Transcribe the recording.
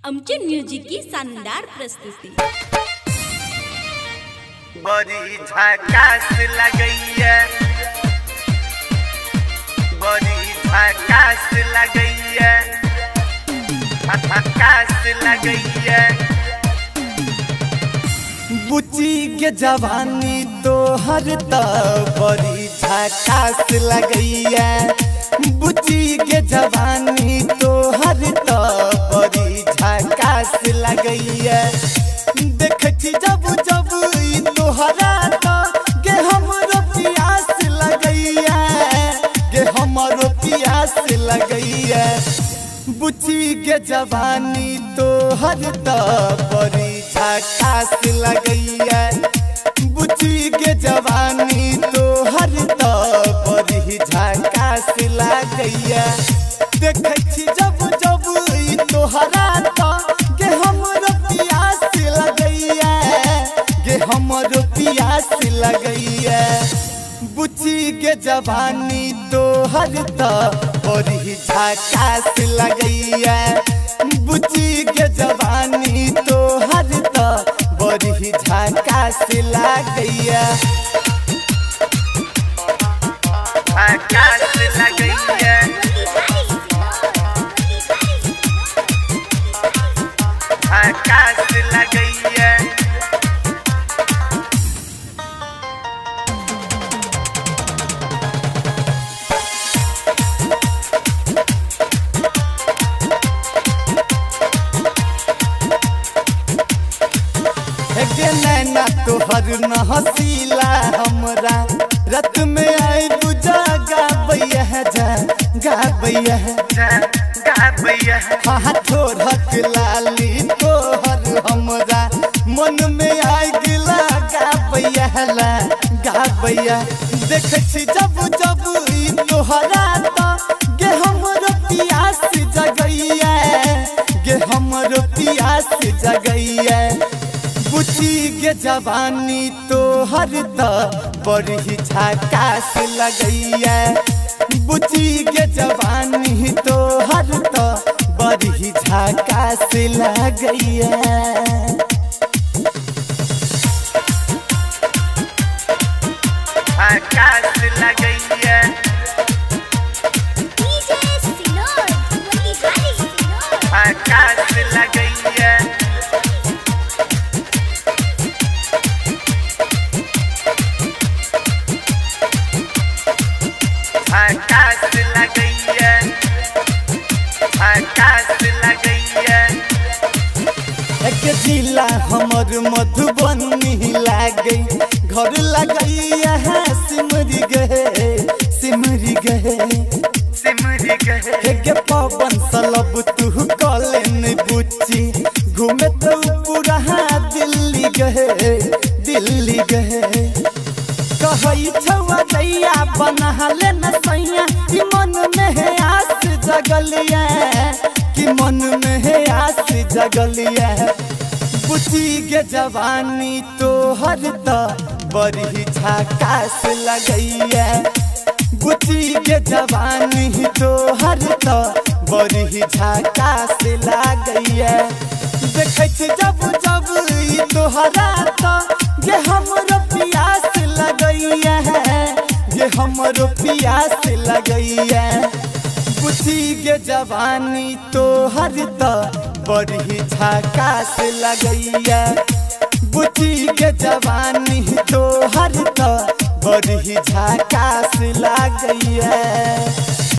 आमचे म्युझिक की शानदार प्रस्तुति। बड़ी झकास लगैया, बड़ी झकास लगैया, झकास लगैया। बुच्ची के जवानी तो हर बड़ी झकास लगैया, बुच्ची के जवानी तो हर बड़ी झकास लगैया। देखी जब जब तोहरा गे हमरो प्यास लगैया, गे हमरो प्यास लगैया। बुच्ची के जवानी तो हर बड़ी झकास लगैया, बुच्ची के जवानी तो हर बड़ी झकास लगैया। देखी जब जब तोहरा गे हमरो प्यास लगैया, गे हमरो प्यास लगैया। बुच्ची के जवानी तो हर बड़ी झकास लगैया, बुच्ची के जवानी तो हर बड़ी झकास लगैया, झकास लगैया, झकास लगैया। नैना तोहर न हसीला हमरा रत में आई बुझा गाबैया जा गाबैया गाबैया। हाथो रख लाली तोहर हमरा मन में आई गिला गाबैया ला गाबैया। देखी जब जब तोहरा गे हमरो प्यास जगैया, गे हमरो प्यास जगैया। बुच्ची के जवानी तो हर बड़ी झकास लगैया, बुच्ची के जवानी तो हर बड़ी झकास लगैया। झकास लगैया, झकास लगैया। झकास लगैया, झकास लगैया। एक जिला हमर मधुबनी लागे, घर लगैया सिमरी गए सिमरी गए सिमरी गए। गे पवन सलब तू कलेन बुच्ची, घूमे तो पूरा दिल्ली गए दिल्ली गए। कहई छवा दैया बना ले न सैया, कि मन में है आस जगलिया, कि मन में है आस जगलिया। बुच्ची के जवानी तो हर बड़ी झकास लगैया, बुच्ची के जवानी तो हर बड़ी झकास लगैया। देखी जब जब तोहरा गे हमरो प्यास लगैया, गे हमरो प्यास लगैया। बुच्ची के जवानी तो हर बड़ी झकास लगैया, बुच्ची के जवानी तो हर बड़ी झकास लगैया।